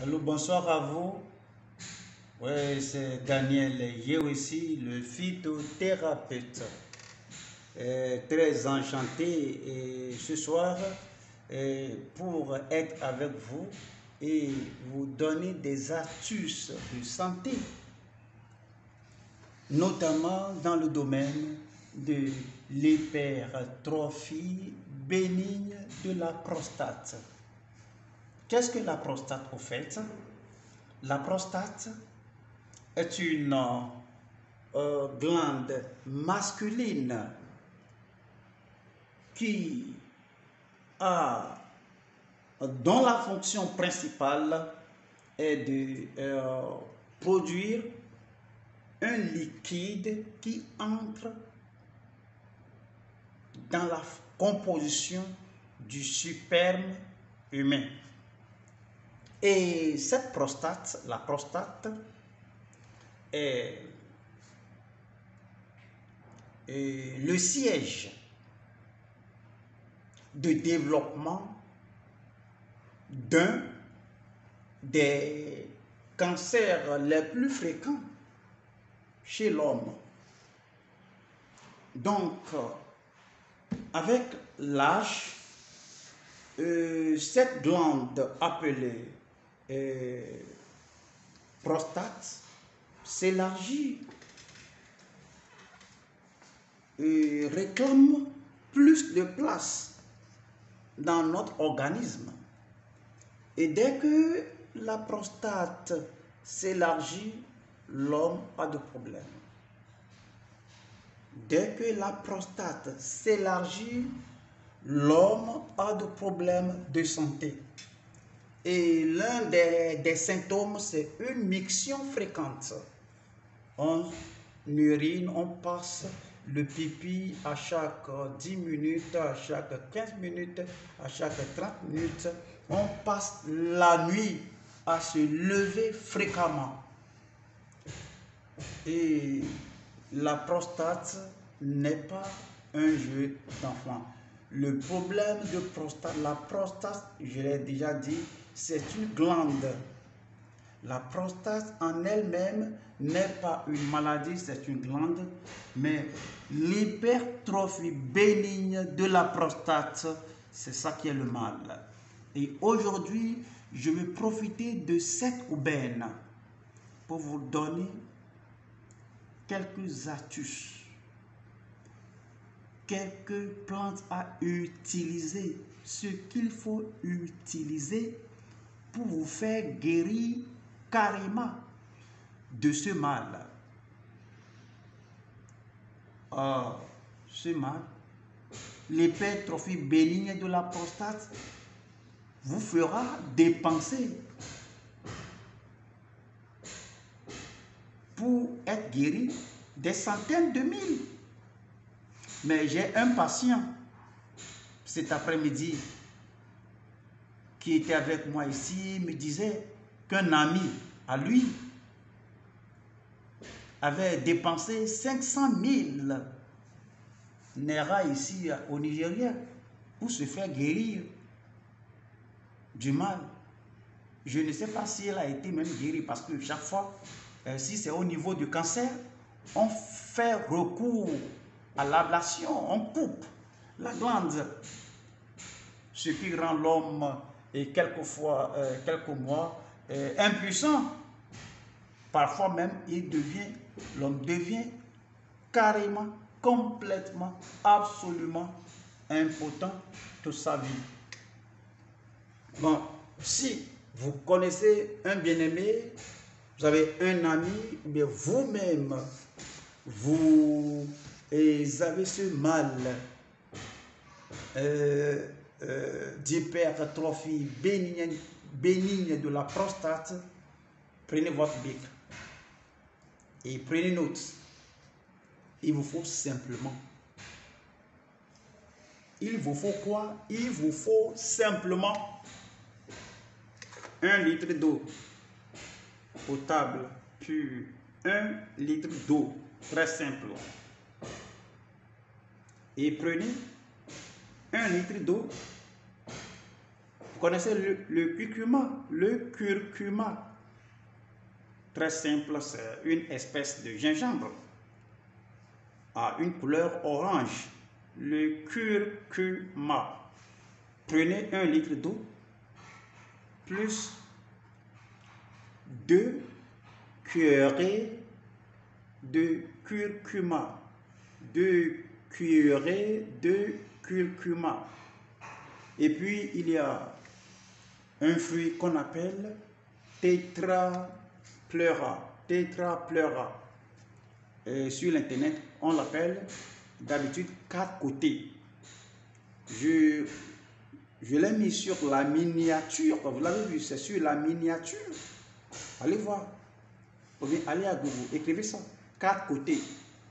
Allô, bonsoir à vous. Ouais, c'est Daniel Yewesi, le phytothérapeute. Très enchanté ce soir pour être avec vous et vous donner des astuces de santé, notamment dans le domaine de l'hypertrophie bénigne de la prostate. Qu'est-ce que la prostate au fait? La prostate est une glande masculine qui a, dont la fonction principale est de produire un liquide qui entre dans la composition du sperme humain. Et cette prostate, la prostate, est le siège de développement d'un des cancers les plus fréquents chez l'homme. Donc, avec l'âge, cette glande appelée prostate s'élargit et réclame plus de place dans notre organisme. Et dès que la prostate s'élargit, l'homme a de problème. Dès que la prostate s'élargit, l'homme a de problèmes de santé. Et l'un des symptômes, c'est une miction fréquente. On urine, on passe le pipi à chaque 10 minutes, à chaque 15 minutes, à chaque 30 minutes. On passe la nuit à se lever fréquemment. Et la prostate n'est pas un jeu d'enfant. Le problème de prostate, la prostate, je l'ai déjà dit, c'est une glande. La prostate en elle-même n'est pas une maladie, c'est une glande, mais l'hypertrophie bénigne de la prostate, c'est ça qui est le mal. Et aujourd'hui, je vais profiter de cette aubaine pour vous donner quelques astuces, quelques plantes à utiliser, ce qu'il faut utiliser pour vous faire guérir carrément de ce mal. Ce mal, l'hypertrophie bénigne de la prostate, vous fera dépenser pour être guéri des centaines de mille. Mais j'ai un patient cet après-midi qui était avec moi ici, me disait qu'un ami à lui avait dépensé 500 000 naira ici au Nigeria pour se faire guérir du mal. Je ne sais pas si elle a été même guérie parce que chaque fois, si c'est au niveau du cancer, on fait recours à l'ablation, on coupe la glande, ce qui rend l'homme et quelquefois, quelques mois, impuissant. Parfois même, l'homme devient carrément, complètement, absolument impotent toute sa vie. Bon, si vous connaissez un bien-aimé, vous avez un ami, ou bien vous-même, vous avez ce mal d'hypertrophie bénigne de la prostate, prenez votre bic et prenez note. Il vous faut simplement. Il vous faut quoi? Il vous faut simplement 1 litre d'eau potable pure. 1 litre d'eau, très simple. Et prenez 1 litre d'eau, Vous connaissez le curcuma? Le curcuma. Très simple, c'est une espèce de gingembre à une couleur orange. Le curcuma. Prenez 1 litre d'eau plus 2 cuillerées de curcuma. 2 cuillerées de curcuma. Et puis, il y a un fruit qu'on appelle Tetrapleura. Tetrapleura. Sur l'internet, on l'appelle d'habitude 4 côtés. Je l'ai mis sur la miniature. Vous l'avez vu, c'est sur la miniature. Allez voir. Ou bien allez à Google, écrivez ça. 4 côtés.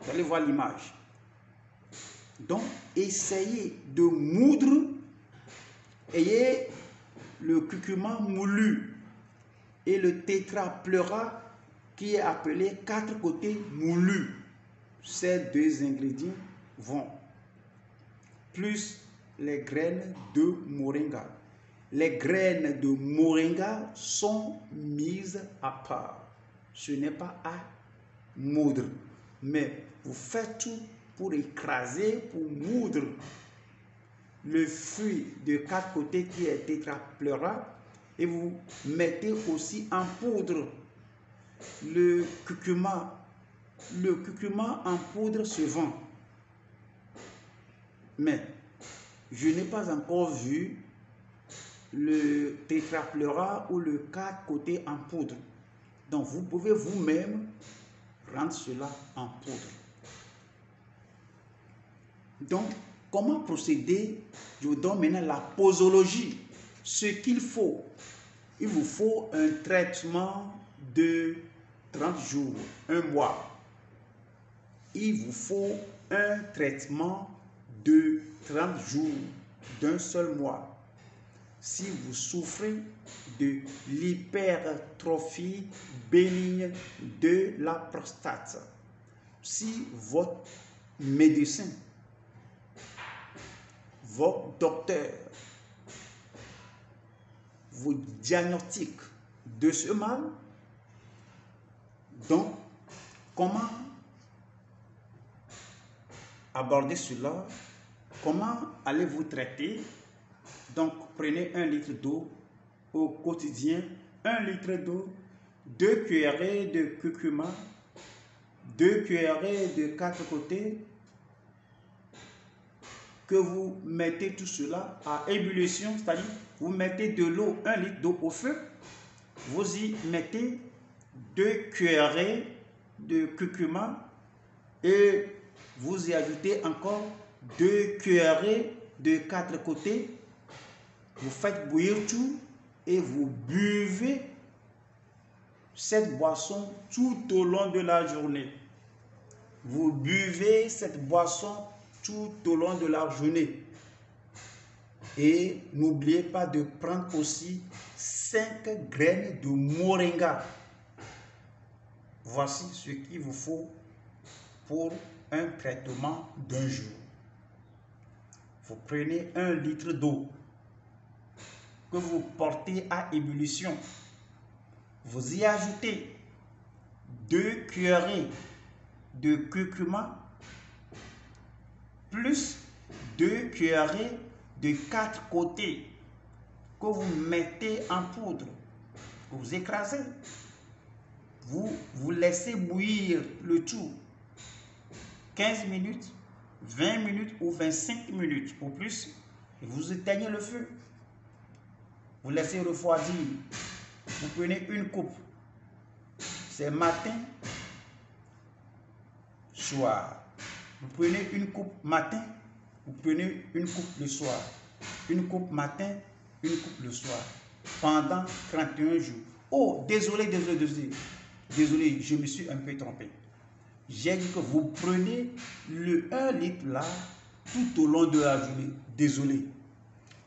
Vous allez voir l'image. Donc, essayez de moudre. Ayez le curcuma moulu et le Tetrapleura qui est appelé 4 côtés moulu. Ces 2 ingrédients vont plus les graines de moringa. Les graines de moringa sont mises à part. Ce n'est pas à moudre, mais vous faites tout pour écraser, pour moudre le fruit de 4 côtés qui est Tetrapleura et vous mettez aussi en poudre le curcuma. Le curcuma en poudre se vend, mais je n'ai pas encore vu le Tetrapleura ou le 4 côtés en poudre. Donc vous pouvez vous-même rendre cela en poudre. Donc, comment procéder? Je vous donne maintenant la posologie. Ce qu'il faut. Il vous faut un traitement de 30 jours, 1 mois. Il vous faut un traitement de 30 jours, d'un seul mois. Si vous souffrez de l'hypertrophie bénigne de la prostate, si votre médecin, votre docteur vous diagnostique de ce mal, donc comment aborder cela? Comment allez-vous traiter? Donc prenez 1 litre d'eau au quotidien, 1 litre d'eau, 2 cuillerées de curcuma, 2 cuillerées de 4 côtés, que vous mettez tout cela à ébullition, c'est-à-dire vous mettez de l'eau, 1 litre d'eau au feu, vous y mettez 2 cuillerées de curcuma et vous y ajoutez encore 2 cuillerées de 4 côtés. Vous faites bouillir tout et vous buvez cette boisson tout au long de la journée. Vous buvez cette boisson tout au long de la journée. Et n'oubliez pas de prendre aussi 5 graines de moringa. Voici ce qu'il vous faut pour un traitement d'1 jour. Vous prenez 1 litre d'eau que vous portez à ébullition. Vous y ajoutez 2 cuillerées de curcuma plus 2 cuillerées de 4 côtés que vous mettez en poudre, que vous écrasez. Vous laissez bouillir le tout 15 minutes, 20 minutes ou 25 minutes ou plus et vous éteignez le feu. Vous laissez refroidir. Vous prenez une coupe. C'est matin, soir. Vous prenez une coupe matin, vous prenez une coupe le soir. Une coupe matin, une coupe le soir. Pendant 31 jours. Oh, désolé, je me suis un peu trompé. J'ai dit que vous prenez le 1 litre là tout au long de la journée. Désolé.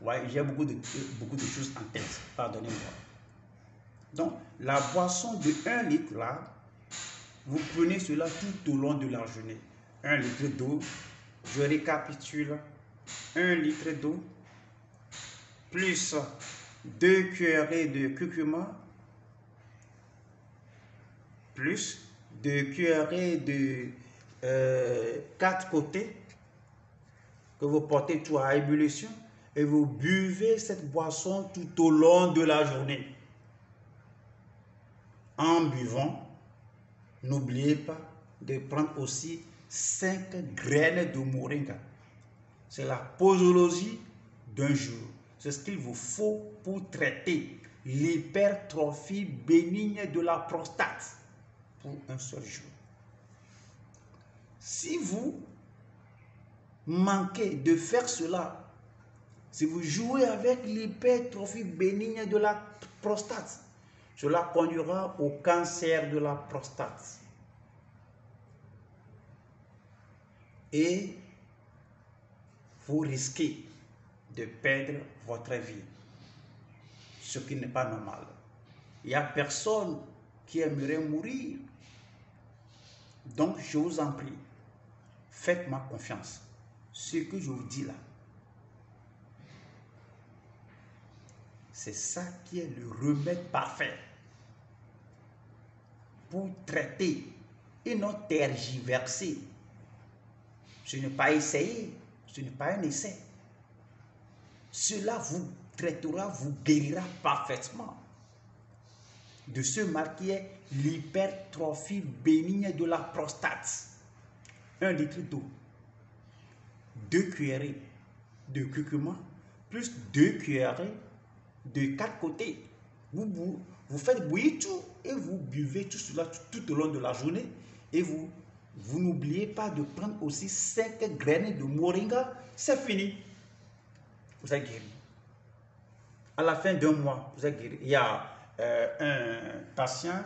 Ouais, j'ai beaucoup de choses en tête. Pardonnez-moi. Donc, la boisson de 1 litre là, vous prenez cela tout au long de la journée. 1 litre d'eau, je récapitule. 1 litre d'eau, plus 2 cuillerées de curcuma, plus 2 cuillerées de 4 côtés, que vous portez tout à ébullition, et vous buvez cette boisson tout au long de la journée. En buvant, n'oubliez pas de prendre aussi 5 graines de moringa. C'est la posologie d'un jour. C'est ce qu'il vous faut pour traiter l'hypertrophie bénigne de la prostate pour un seul jour. Si vous manquez de faire cela, si vous jouez avec l'hypertrophie bénigne de la prostate, cela conduira au cancer de la prostate. Et vous risquez de perdre votre vie, ce qui n'est pas normal. Il n'y a personne qui aimerait mourir. Donc, je vous en prie, faites-moi confiance. Ce que je vous dis là, c'est ça qui est le remède parfait pour traiter et non tergiverser. Ce n'est pas essayer, ce n'est pas un essai. Cela vous traitera, vous guérira parfaitement de ce mal qui est l'hypertrophie bénigne de la prostate. 1 litre d'eau, 2 cuillerées de curcuma, plus 2 cuillerées de 4 côtés. Vous faites bouillir tout et vous buvez tout cela tout au long de la journée. Et vous n'oubliez pas de prendre aussi 5 graines de moringa. C'est fini. Vous êtes guéri. À la fin d'un mois, vous êtes guéri. Il y a un patient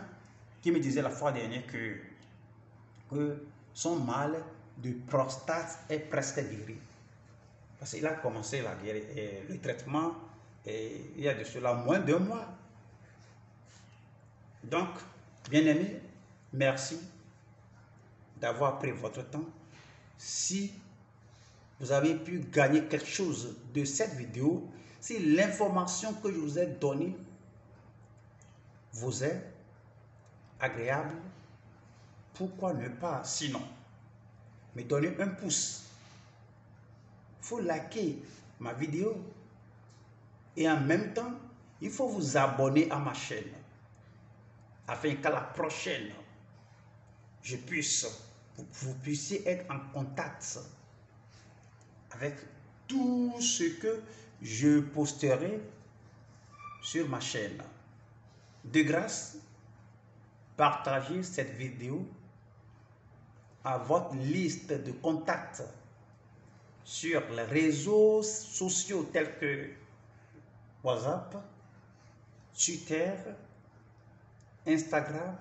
qui me disait la fois dernière que son mal de prostate est presque guéri. Parce qu'il a commencé la guérir, le traitement et il y a de cela moins d'1 mois. Donc, bien aimé, merci d'avoir pris votre temps. Si vous avez pu gagner quelque chose de cette vidéo, si l'information que je vous ai donnée vous est agréable, pourquoi ne pas, sinon, me donner un pouce. Il faut liker ma vidéo et en même temps, il faut vous abonner à ma chaîne afin qu'à la prochaine, vous puissiez être en contact avec tout ce que je posterai sur ma chaîne. De grâce, partagez cette vidéo à votre liste de contacts sur les réseaux sociaux tels que WhatsApp, Twitter, Instagram,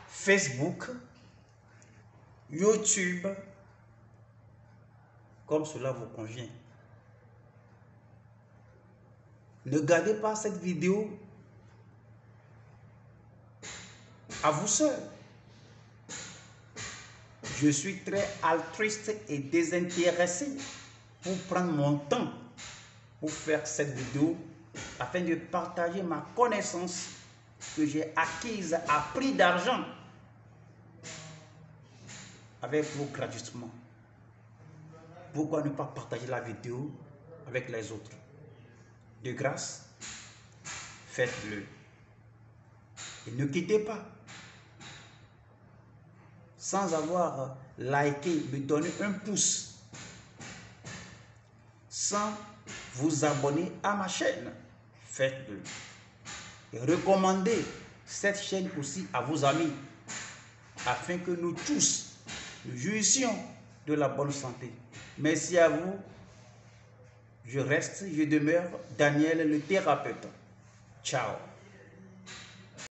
Facebook, YouTube, comme cela vous convient. Ne gardez pas cette vidéo à vous seul. Je suis très altruiste et désintéressé pour prendre mon temps pour faire cette vidéo afin de partager ma connaissance que j'ai acquise à prix d'argent avec vous gratuitement. Pourquoi ne pas partager la vidéo avec les autres? De grâce, faites-le. Et ne quittez pas. Sans avoir liké, me donner un pouce. Sans vous abonner à ma chaîne, faites-le. Et recommandez cette chaîne aussi à vos amis, afin que nous tous, nous jouissions de la bonne santé. Merci à vous. Je demeure Daniel le thérapeute. Ciao.